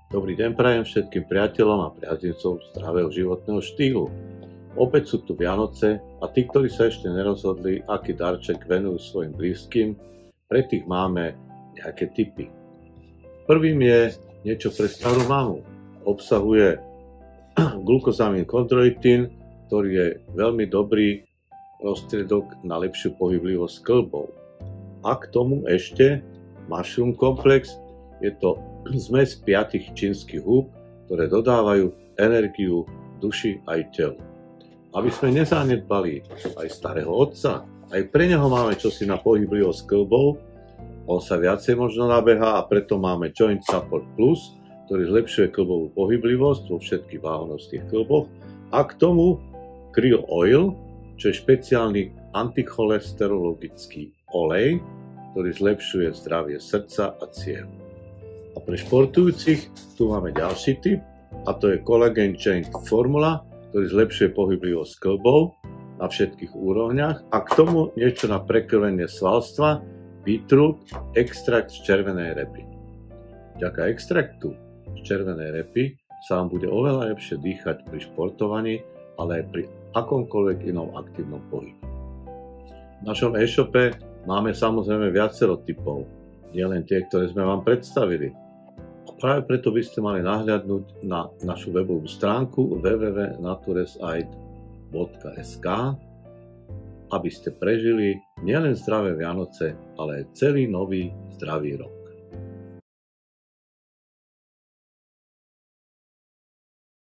Dobrý deň prajem všetkým priateľom a priaznivcom zdravého životného štýlu. Opäť sú tu Vianoce a tí, ktorí sa ešte nerozhodli, aký darček venujú svojim blízkym, pre tých máme nejaké tipy. Prvým je niečo pre starú mamu. Obsahuje glukozamín chondroitín, ktorý je veľmi dobrý prostriedok na lepšiu pohyblivosť kĺbov. A k tomu ešte mushroom komplex, je to zmes 5 čínskych húb, ktoré dodávajú energiu duši aj telu. Aby sme nezanedbali aj starého otca, aj pre neho máme čosi na pohyblivosť kĺbov, on sa viacej možno nabehá a preto máme Joint Support Plus, ktorý zlepšuje kĺbovú pohyblivosť vo všetkých váhovnostných kĺboch, a k tomu Krill Oil, čo je špeciálny anticholesterologický olej, ktorý zlepšuje zdravie srdca a ciev. A pre športujúcich tu máme ďalší typ, a to je Collagen Chain Formula, ktorý zlepšuje pohyblivosť kĺbov na všetkých úrovniach, a k tomu niečo na prekrvenie svalstva, beetroot, extrakt z červenej repy. Vďaka extraktu z červenej repy sa vám bude oveľa lepšie dýchať pri športovaní, ale aj pri akomkoľvek inom aktívnom pohybe. V našom e-shope máme samozrejme viacero typov, nielen tie, ktoré sme vám predstavili. A práve preto by ste mali nahliadnúť na našu webovú stránku www.naturesaid.sk, aby ste prežili nielen zdravé Vianoce, ale aj celý nový zdravý rok.